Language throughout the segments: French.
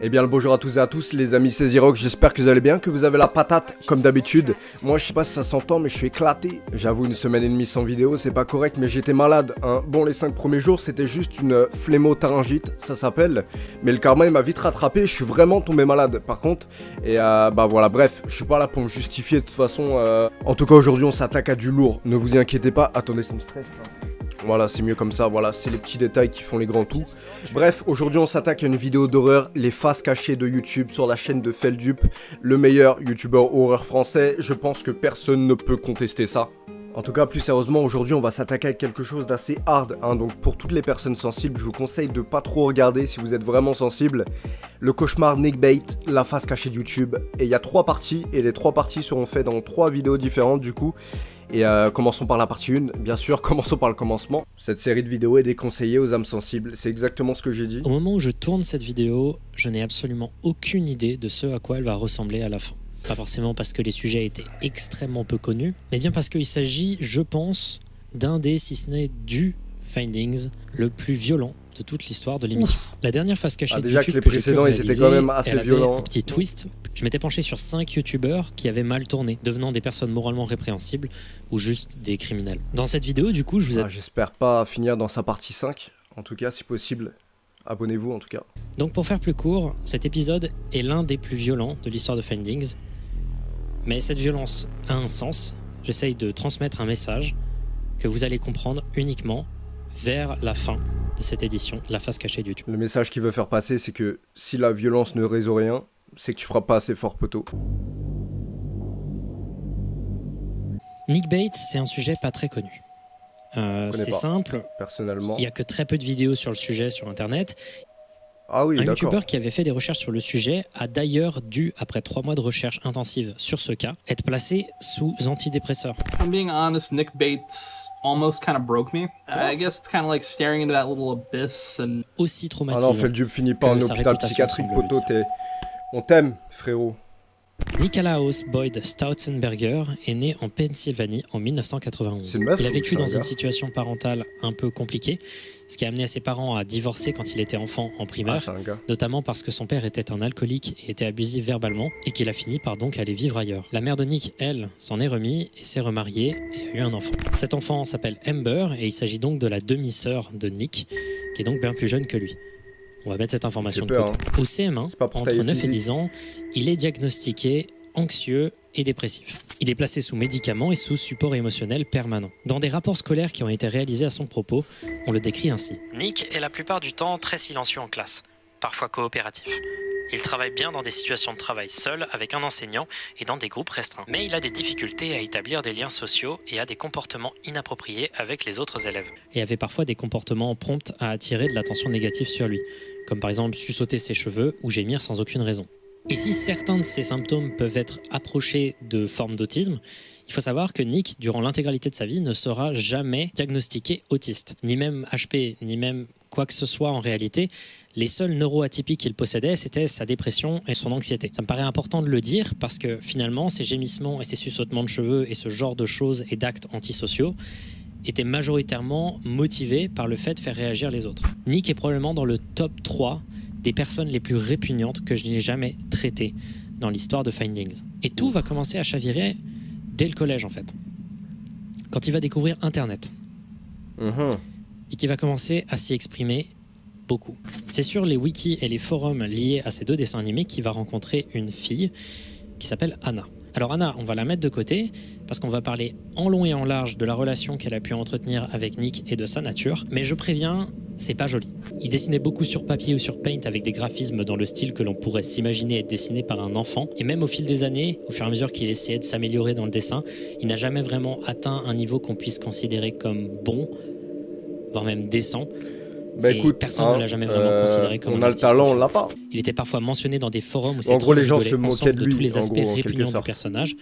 Eh bien le bonjour à tous et à tous les amis, c'est Zirock, j'espère que vous allez bien, que vous avez la patate comme d'habitude. Moi je sais pas si ça s'entend mais je suis éclaté. J'avoue une semaine et demie sans vidéo c'est pas correct mais j'étais malade hein. Bon les 5 premiers jours c'était juste une phlémopharyngite ça s'appelle. Mais le karma il m'a vite rattrapé, je suis vraiment tombé malade par contre. Et bah voilà bref, je suis pas là pour me justifier de toute façon. En tout cas aujourd'hui on s'attaque à du lourd, ne vous y inquiétez pas. Attendez ça me stresse ça. Voilà, c'est mieux comme ça, voilà, c'est les petits détails qui font les grands tout. Bref, aujourd'hui on s'attaque à une vidéo d'horreur, les faces cachées de YouTube sur la chaîne de Feldup, le meilleur youtubeur horreur français, je pense que personne ne peut contester ça. En tout cas, plus sérieusement, aujourd'hui on va s'attaquer à quelque chose d'assez hard, hein, donc pour toutes les personnes sensibles, je vous conseille de pas trop regarder si vous êtes vraiment sensible. Le cauchemar Nickbait, la face cachée de YouTube, et il y a 3 parties, et les 3 parties seront faites dans 3 vidéos différentes du coup. Et commençons par la partie 1, bien sûr, commençons par le commencement. Cette série de vidéos est déconseillée aux âmes sensibles, c'est exactement ce que j'ai dit. Au moment où je tourne cette vidéo, je n'ai absolument aucune idée de ce à quoi elle va ressembler à la fin. Pas forcément parce que les sujets étaient extrêmement peu connus, mais bien parce qu'il s'agit, je pense, d'un des, si ce n'est du Findings, le plus violent de toute l'histoire de l'émission. La dernière face cachée de déjà YouTube que les précédents ils étaient quand même assez elle avait violents. un petit twist. Je m'étais penché sur 5 youtubeurs qui avaient mal tourné, devenant des personnes moralement répréhensibles ou juste des criminels. Dans cette vidéo, du coup, je vous ai... J'espère pas finir dans sa partie 5, en tout cas si possible. Abonnez-vous en tout cas. Donc pour faire plus court, cet épisode est l'un des plus violents de l'histoire de Findings. Mais cette violence a un sens. J'essaye de transmettre un message que vous allez comprendre uniquement vers la fin de cette édition, la face cachée de YouTube. Le message qu'il veut faire passer, c'est que si la violence ne résout rien, c'est que tu feras pas assez fort, poteau. Nickbait, c'est un sujet pas très connu. C'est simple. Personnellement. Il n'y a que très peu de vidéos sur le sujet sur Internet. Ah oui, un d'accord. youtubeur qui avait fait des recherches sur le sujet a d'ailleurs dû, après 3 mois de recherche intensive sur ce cas, être placé sous antidépresseurs. I'm being honest, Nickbait's almost kind of broke me. I guess it's kind of like staring into that little abyss and... Aussi Ah traumatisant. non, Feldup finit pas en hôpital psychiatrique, poteau, on t'aime, frérot. Nikolaus Boyd Stauffenberger est né en Pennsylvanie en 1991. Il a vécu dans une situation parentale un peu compliquée, ce qui a amené ses parents à divorcer quand il était enfant en primaire, notamment parce que son père était un alcoolique et était abusif verbalement, et qu'il a fini par donc aller vivre ailleurs. La mère de Nick, elle, s'en est remis et s'est remariée et a eu un enfant. Cet enfant s'appelle Amber et il s'agit donc de la demi-sœur de Nick, qui est donc bien plus jeune que lui. On va mettre cette information de côté. Au CM1, entre 9 et 10 ans, il est diagnostiqué anxieux et dépressif. Il est placé sous médicaments et sous support émotionnel permanent. Dans des rapports scolaires qui ont été réalisés à son propos, on le décrit ainsi. Nick est la plupart du temps très silencieux en classe, parfois coopératif. Il travaille bien dans des situations de travail seul avec un enseignant et dans des groupes restreints. Mais il a des difficultés à établir des liens sociaux et a des comportements inappropriés avec les autres élèves. Et avait parfois des comportements prompts à attirer de l'attention négative sur lui, comme par exemple suçoter ses cheveux ou gémir sans aucune raison. Et si certains de ces symptômes peuvent être approchés de formes d'autisme, il faut savoir que Nick, durant l'intégralité de sa vie, ne sera jamais diagnostiqué autiste, ni même HP, ni même quoi que ce soit en réalité. Les seuls neuroatypiques qu'il possédait, c'était sa dépression et son anxiété. Ça me paraît important de le dire parce que finalement, ces gémissements et ces suçotements de cheveux et ce genre de choses et d'actes antisociaux étaient majoritairement motivés par le fait de faire réagir les autres. Nick est probablement dans le top 3 des personnes les plus répugnantes que je n'ai jamais traitées dans l'histoire de Findings. Et tout va commencer à chavirer dès le collège en fait. Quand il va découvrir Internet. Et qu'il va commencer à s'y exprimer beaucoup. C'est sur les wikis et les forums liés à ces 2 dessins animés qu'il va rencontrer une fille qui s'appelle Anna. Alors Anna, on va la mettre de côté parce qu'on va parler en long et en large de la relation qu'elle a pu entretenir avec Nick et de sa nature, mais je préviens, c'est pas joli. Il dessinait beaucoup sur papier ou sur Paint avec des graphismes dans le style que l'on pourrait s'imaginer être dessiné par un enfant, et même au fil des années, au fur et à mesure qu'il essayait de s'améliorer dans le dessin, il n'a jamais vraiment atteint un niveau qu'on puisse considérer comme bon, voire même décent. Bah écoute, personne ne l'a jamais vraiment considéré comme on a le talent, on l'a pas. Il était parfois mentionné dans des forums où c'est les gens se moquaient de lui, tous les aspects répugnants du personnage.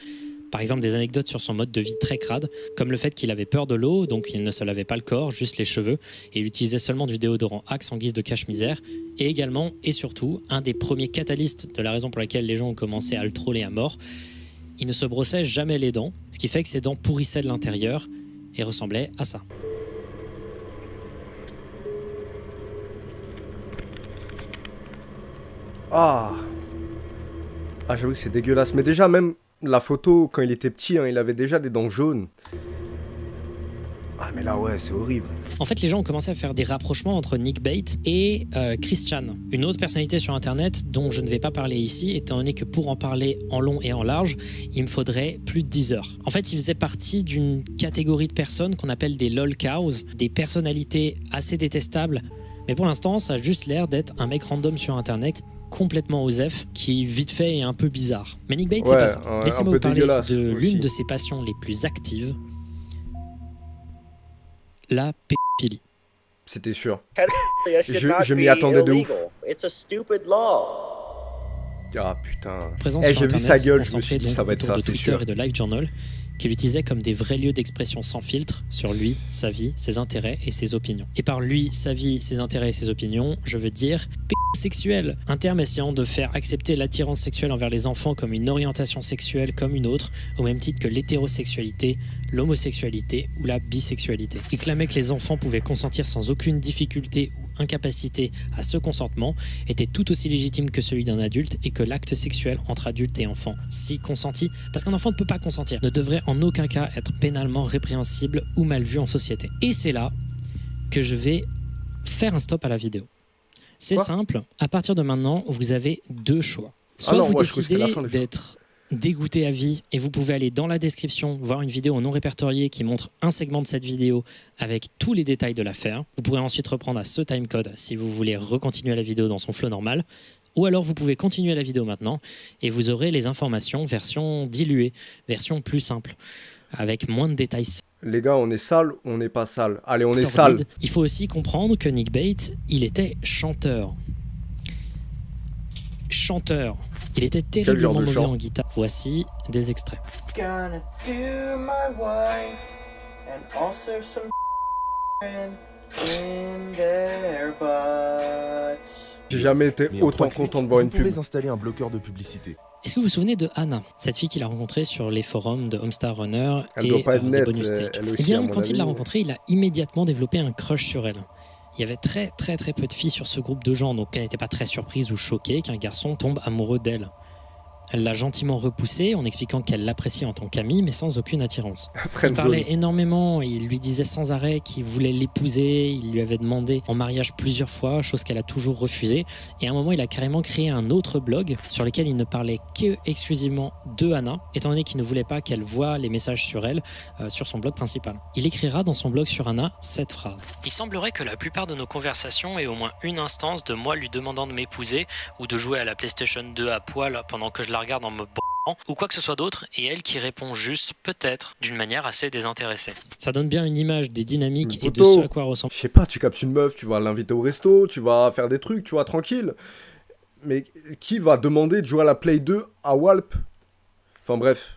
Par exemple, des anecdotes sur son mode de vie très crade, comme le fait qu'il avait peur de l'eau, donc il ne se lavait pas le corps, juste les cheveux, et il utilisait seulement du déodorant Axe en guise de cache-misère. Et également, et surtout, un des premiers catalystes de la raison pour laquelle les gens ont commencé à le troller à mort, il ne se brossait jamais les dents, ce qui fait que ses dents pourrissaient de l'intérieur et ressemblaient à ça. Ah. Ah, j'avoue que c'est dégueulasse. Mais déjà, même la photo, quand il était petit, hein, il avait déjà des dents jaunes. Ah, mais là, ouais, c'est horrible. En fait, les gens ont commencé à faire des rapprochements entre Nick Bate et Chris Chan, une autre personnalité sur Internet dont je ne vais pas parler ici, étant donné que pour en parler en long et en large, il me faudrait plus de 10 heures. En fait, il faisait partie d'une catégorie de personnes qu'on appelle des lol cows, des personnalités assez détestables, mais pour l'instant, ça a juste l'air d'être un mec random sur Internet complètement osef, qui vite fait est un peu bizarre. Mais Nick Bate, c'est pas ça. Laissez-moi vous parler de l'une de ses passions les plus actives, la pédophilie. C'était sûr. Je m'y attendais de ouf. Ah putain. J'ai vu sa gueule, je me suis dit ça va être ça, de c'est Twitter sûr. Et de LiveJournal, qu'il utilisait comme des vrais lieux d'expression sans filtre sur lui, sa vie, ses intérêts et ses opinions. Et par lui, sa vie, ses intérêts et ses opinions, je veux dire sexuel, un terme essayant de faire accepter l'attirance sexuelle envers les enfants comme une orientation sexuelle comme une autre, au même titre que l'hétérosexualité, l'homosexualité ou la bisexualité. Il clamait que les enfants pouvaient consentir sans aucune difficulté ou incapacité à ce consentement, était tout aussi légitime que celui d'un adulte et que l'acte sexuel entre adulte et enfant, si consenti, parce qu'un enfant ne peut pas consentir, ne devrait en aucun cas être pénalement répréhensible ou mal vu en société. Et c'est là que je vais faire un stop à la vidéo. C'est simple, à partir de maintenant, vous avez deux choix. Soit vous décidez d'être dégoûté à vie et vous pouvez aller dans la description voir une vidéo non répertoriée qui montre un segment de cette vidéo avec tous les détails de l'affaire. Vous pourrez ensuite reprendre à ce timecode si vous voulez recontinuer la vidéo dans son flow normal. Ou alors vous pouvez continuer la vidéo maintenant et vous aurez les informations version diluée, version plus simple, avec moins de détails. Les gars, on est sale ou on n'est pas sale? Allez, on est sale. Il faut aussi comprendre que Nick Bate, il était chanteur. Chanteur. Il était terriblement mauvais en guitare. Voici des extraits. J'ai jamais été autant content de voir une pub. Vous pouvez installer un bloqueur de publicité. Est-ce que vous vous souvenez de Anna, cette fille qu'il a rencontrée sur les forums de Homestar Runner et The Bonus Stage? Eh bien, quand il l'a rencontrée, il a immédiatement développé un crush sur elle. Il y avait très peu de filles sur ce groupe de gens, donc elle n'était pas très surprise ou choquée qu'un garçon tombe amoureux d'elle. Elle l'a gentiment repoussée en expliquant qu'elle l'appréciait en tant qu'amie, mais sans aucune attirance. Il parlait énormément, il lui disait sans arrêt qu'il voulait l'épouser, il lui avait demandé en mariage plusieurs fois, chose qu'elle a toujours refusée. Et à un moment, il a carrément créé un autre blog sur lequel il ne parlait que exclusivement de Anna, étant donné qu'il ne voulait pas qu'elle voie les messages sur elle sur son blog principal. Il écrira dans son blog sur Anna cette phrase. Il semblerait que la plupart de nos conversations aient au moins une instance de moi lui demandant de m'épouser ou de jouer à la PlayStation 2 à poil pendant que je la regarde en me ou quoi que ce soit d'autre, et elle qui répond juste, peut-être, d'une manière assez désintéressée. Ça donne bien une image des dynamiques et de ce à quoi ressemble. Je sais pas, tu captes une meuf, tu vas l'inviter au resto, tu vas faire des trucs, tu vois, tranquille. Mais qui va demander de jouer à la Play 2 à Walp? Enfin bref,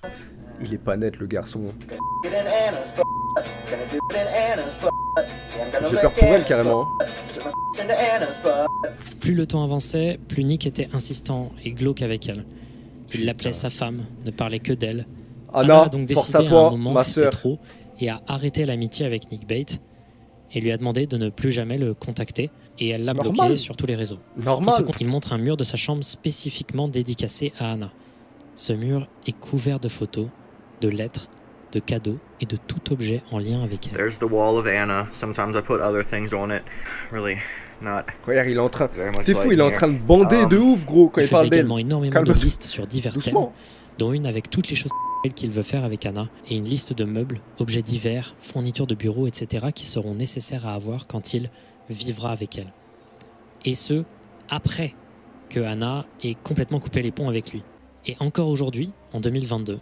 il est pas net le garçon. J'ai peur pour elle carrément. Plus le temps avançait, plus Nick était insistant et glauque avec elle. Il l'appelait sa femme, ne parlait que d'elle. Anna a donc décidé à un moment que c'était trop et a arrêté l'amitié avec Nick Bate et lui a demandé de ne plus jamais le contacter et elle l'a bloqué sur tous les réseaux. Il montre un mur de sa chambre spécifiquement dédicacé à Anna. Ce mur est couvert de photos, de lettres, de cadeaux et de tout objet en lien avec elle. There's the wall of Anna. Sometimes I put other things on it. Really not. Regarde, il est en train. T'es fou, il est en train de bander de ouf, gros, quand il parle d'elle. Il faisait également énormément de listes sur divers thèmes, dont une avec toutes les choses qu'il veut faire avec Anna, et une liste de meubles, objets divers, fournitures de bureau, etc. qui seront nécessaires à avoir quand il vivra avec elle. Et ce, après que Anna ait complètement coupé les ponts avec lui. Et encore aujourd'hui, en 2022,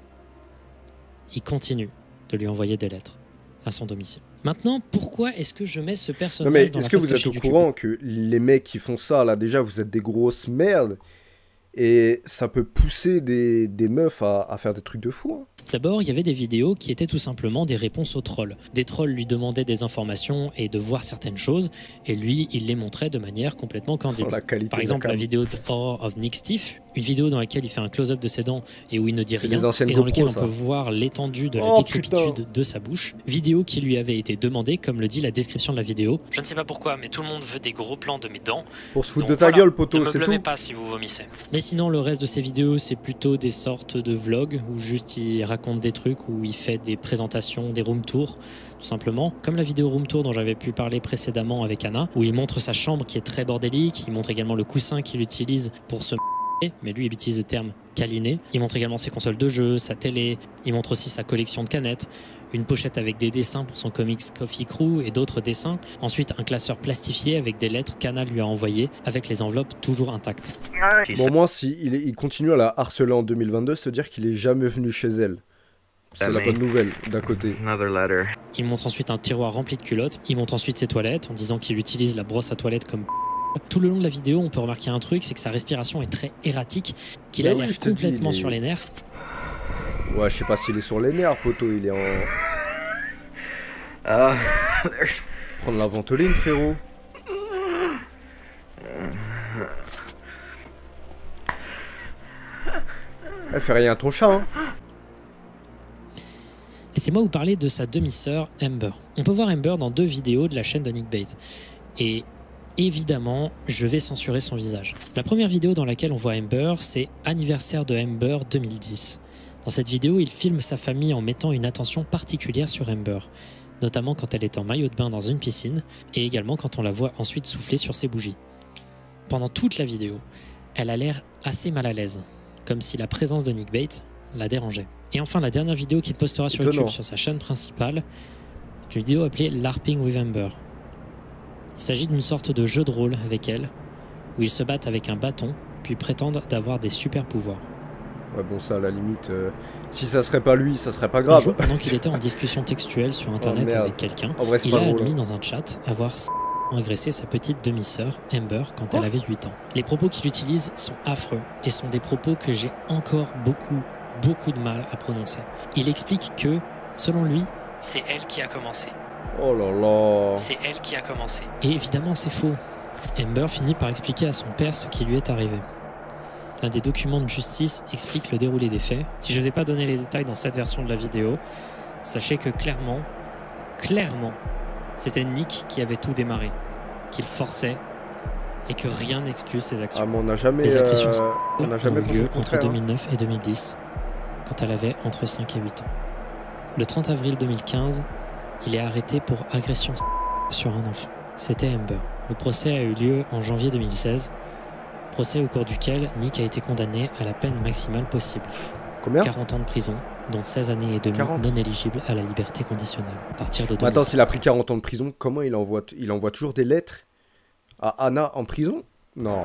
il continue de lui envoyer des lettres à son domicile. Maintenant, pourquoi est-ce que je mets ce personnage dans la face cachée du Est-ce que vous êtes au courant que les mecs qui font ça, là, déjà, vous êtes des grosses merdes, Et ça peut pousser des meufs à faire des trucs de fou. Hein. D'abord, il y avait des vidéos qui étaient tout simplement des réponses aux trolls. Des trolls lui demandaient des informations et de voir certaines choses, et lui, il les montrait de manière complètement candide. Par exemple, la vidéo de Horror of Nick Stiff, une vidéo dans laquelle il fait un close-up de ses dents et où il ne dit rien, et dans laquelle on peut voir l'étendue de la décrépitude de sa bouche. Vidéo qui lui avait été demandée, comme le dit la description de la vidéo. Je ne sais pas pourquoi, mais tout le monde veut des gros plans de mes dents. Pour se foutre de ta gueule, poteau, c'est tout. Ne me blâmez pas si vous vomissez. Mais sinon, le reste de ses vidéos, c'est plutôt des sortes de vlogs où juste il raconte des trucs, où il fait des présentations, des room tours, tout simplement. Comme la vidéo room tour dont j'avais pu parler précédemment avec Anna, où il montre sa chambre qui est très bordélique, il montre également le coussin qu'il utilise pour se mais lui il utilise le terme câliner. Il montre également ses consoles de jeux, sa télé, il montre aussi sa collection de canettes, une pochette avec des dessins pour son comics Coffee Crew et d'autres dessins. Ensuite un classeur plastifié avec des lettres qu'Anna lui a envoyées avec les enveloppes toujours intactes. Bon, moi si il continue à la harceler en 2022, se dire qu'il est jamais venu chez elle. C'est la bonne nouvelle d'un côté. Il montre ensuite un tiroir rempli de culottes, il montre ensuite ses toilettes en disant qu'il utilise la brosse à toilette comme tout le long de la vidéo, on peut remarquer un truc, c'est que sa respiration est très erratique, qu'il a l'air complètement sur les nerfs. Ouais, je sais pas s'il est sur les nerfs, poteau, il est en... Prendre la ventoline, frérot. Fais rien à ton chat, hein. Laissez-moi vous parler de sa demi-sœur Amber. On peut voir Amber dans 2 vidéos de la chaîne de Nick Bait. Et évidemment, je vais censurer son visage. La première vidéo dans laquelle on voit Amber, c'est Anniversaire de Amber 2010. Dans cette vidéo, il filme sa famille en mettant une attention particulière sur Amber, notamment quand elle est en maillot de bain dans une piscine, et également quand on la voit ensuite souffler sur ses bougies. Pendant toute la vidéo, elle a l'air assez mal à l'aise, comme si la présence de Nick Bait la dérangeait. Et enfin, la dernière vidéo qu'il postera sur YouTube sur sa chaîne principale, c'est une vidéo appelée LARPing with Amber. Il s'agit d'une sorte de jeu de rôle avec elle, où ils se battent avec un bâton, puis prétendent d'avoir des super pouvoirs. Ouais bon ça à la limite, si ça serait pas lui, ça serait pas grave. Un jour, pendant qu'il était en discussion textuelle sur internet avec quelqu'un, il a admis dans un chat avoir agressé sa petite demi-sœur Amber quand elle avait 8 ans. Les propos qu'il utilise sont affreux et sont des propos que j'ai encore beaucoup de mal à prononcer. Il explique que, selon lui, c'est elle qui a commencé. Oh là là. C'est elle qui a commencé. Et évidemment, c'est faux. Amber finit par expliquer à son père ce qui lui est arrivé. L'un des documents de justice explique le déroulé des faits. Si je ne vais pas donner les détails dans cette version de la vidéo, sachez que clairement, c'était Nick qui avait tout démarré, qu'il forçait et que rien n'excuse ses actions. Ah, mais on n'a jamais, les agressions on n'a jamais ont eu lieu entre 2009 et 2010, quand elle avait entre 5 et 8 ans. Le 30 avril 2015, il est arrêté pour agression sur un enfant. C'était Amber. Le procès a eu lieu en janvier 2016, procès au cours duquel Nick a été condamné à la peine maximale possible. Combien ? 40 ans de prison, dont 16 années et demie non éligibles à la liberté conditionnelle. À partir de 2030. Attends, s'il a pris 40 ans de prison, comment il envoie toujours des lettres à Anna en prison ? Non.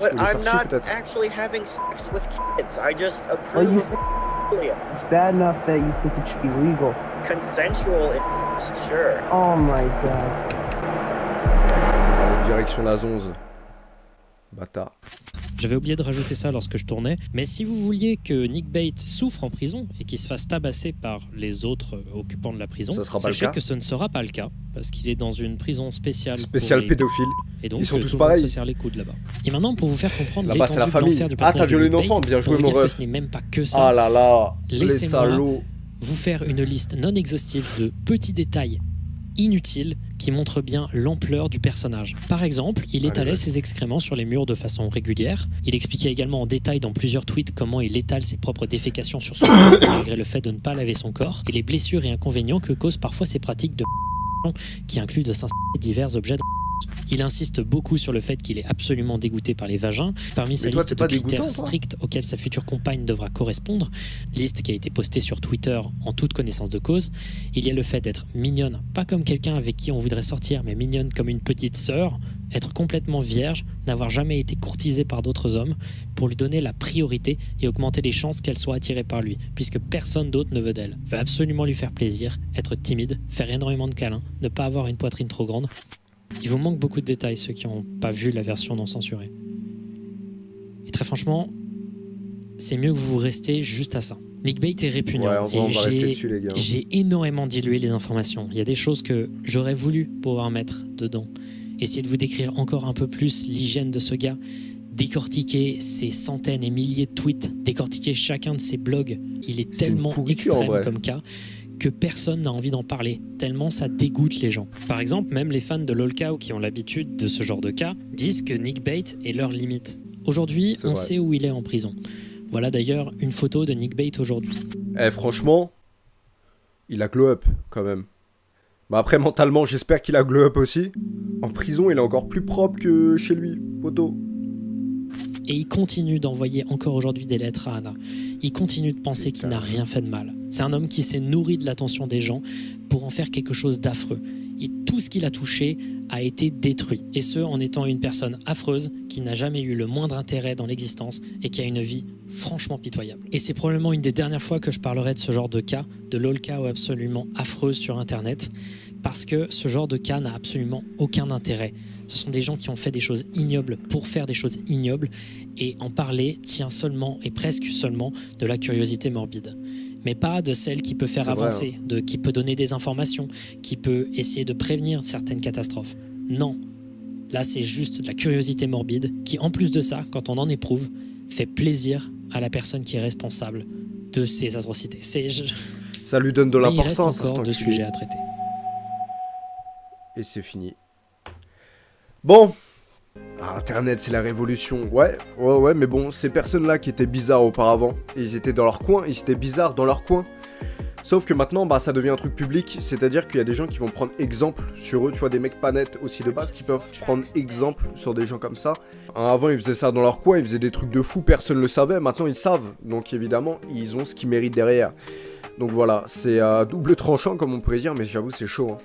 But I'm not actually having sex with kids. I just approve. It's bad enough that you think it should be legal. Consensual, sure. Oh my god. Allez, direction la 11. Bâtard. J'avais oublié de rajouter ça lorsque je tournais, mais si vous vouliez que Nick Bait souffre en prison et qu'il se fasse tabasser par les autres occupants de la prison, sachez que ce ne sera pas le cas, parce qu'il est dans une prison spéciale pédophile. Et donc ils sont tous tout pareils. Se serre les coudes là-bas. Et maintenant, pour vous faire comprendre l'étendue de l'enfer du personnage de Nick Bait, pour vous dire que ce n'est même pas que ça, ah là là, laissez-moi vous faire une liste non exhaustive de petits détails inutile qui montre bien l'ampleur du personnage. Par exemple, il étalait ses excréments sur les murs de façon régulière. Il expliquait également en détail dans plusieurs tweets comment il étale ses propres défécations sur son corps malgré le fait de ne pas laver son corps et les blessures et inconvénients que causent parfois ces pratiques de qui incluent de s'installer divers objets de... Il insiste beaucoup sur le fait qu'il est absolument dégoûté par les vagins. Parmi sa liste de critères stricts auxquels sa future compagne devra correspondre, liste qui a été postée sur Twitter en toute connaissance de cause, il y a le fait d'être mignonne, pas comme quelqu'un avec qui on voudrait sortir, mais mignonne comme une petite sœur, être complètement vierge, n'avoir jamais été courtisée par d'autres hommes, pour lui donner la priorité et augmenter les chances qu'elle soit attirée par lui, puisque personne d'autre ne veut d'elle. Veut absolument lui faire plaisir, être timide, faire énormément de câlins, ne pas avoir une poitrine trop grande. Il vous manque beaucoup de détails, ceux qui n'ont pas vu la version non censurée. Et très franchement, c'est mieux que vous restez juste à ça. Nickbait est répugnant et j'ai énormément dilué les informations. Il y a des choses que j'aurais voulu pouvoir mettre dedans. Essayer de vous décrire encore un peu plus l'hygiène de ce gars, décortiquer ses centaines et milliers de tweets, décortiquer chacun de ses blogs. Il est tellement extrême comme cas que personne n'a envie d'en parler, tellement ça dégoûte les gens. Par exemple, même les fans de LOLcow qui ont l'habitude de ce genre de cas disent que Nickbait est leur limite. Aujourd'hui, on sait où il est en prison. Voilà d'ailleurs une photo de Nickbait aujourd'hui. Franchement, il a glow up quand même. Bah après, mentalement, j'espère qu'il a glow up aussi. En prison, il est encore plus propre que chez lui, poteau. Et il continue d'envoyer encore aujourd'hui des lettres à Anna. Il continue de penser qu'il n'a rien fait de mal. C'est un homme qui s'est nourri de l'attention des gens pour en faire quelque chose d'affreux. Et tout ce qu'il a touché a été détruit. Et ce, en étant une personne affreuse qui n'a jamais eu le moindre intérêt dans l'existence et qui a une vie franchement pitoyable. Et c'est probablement une des dernières fois que je parlerai de ce genre de cas, de LOLcow absolument affreuse sur Internet, parce que ce genre de cas n'a absolument aucun intérêt. Ce sont des gens qui ont fait des choses ignobles pour faire des choses ignobles, et en parler tient seulement et presque seulement de la curiosité morbide. Mais pas de celle qui peut faire avancer, qui peut donner des informations, qui peut essayer de prévenir certaines catastrophes. Non, là c'est juste de la curiosité morbide qui, en plus de ça, quand on en éprouve, fait plaisir à la personne qui est responsable de ces atrocités. Ça lui donne de l'importance. Il reste encore deux sujets à traiter. Et c'est fini. Bon, Internet c'est la révolution, ouais, mais bon, ces personnes-là qui étaient bizarres auparavant, ils étaient dans leur coin, ils étaient bizarres dans leur coin. Sauf que maintenant, bah, ça devient un truc public, c'est-à-dire qu'il y a des gens qui vont prendre exemple sur eux, tu vois, des mecs pas nets aussi de base qui peuvent prendre exemple sur des gens comme ça. Avant, ils faisaient ça dans leur coin, ils faisaient des trucs de fou, personne ne le savait, maintenant ils savent, donc évidemment, ils ont ce qu'ils méritent derrière. Donc voilà, c'est double tranchant comme on pourrait dire, mais j'avoue c'est chaud, hein.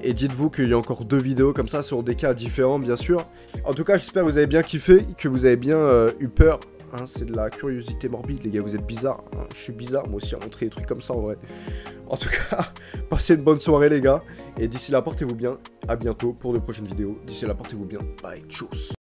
Et dites-vous qu'il y a encore 2 vidéos comme ça sur des cas différents, bien sûr. En tout cas, j'espère que vous avez bien kiffé, que vous avez bien eu peur. Hein, c'est de la curiosité morbide, les gars, vous êtes bizarres. Hein. Je suis bizarre, moi aussi, à montrer des trucs comme ça, en vrai. En tout cas, passez une bonne soirée, les gars. Et d'ici là, portez-vous bien. À bientôt pour de prochaines vidéos. D'ici là, portez-vous bien. Bye, tchuss.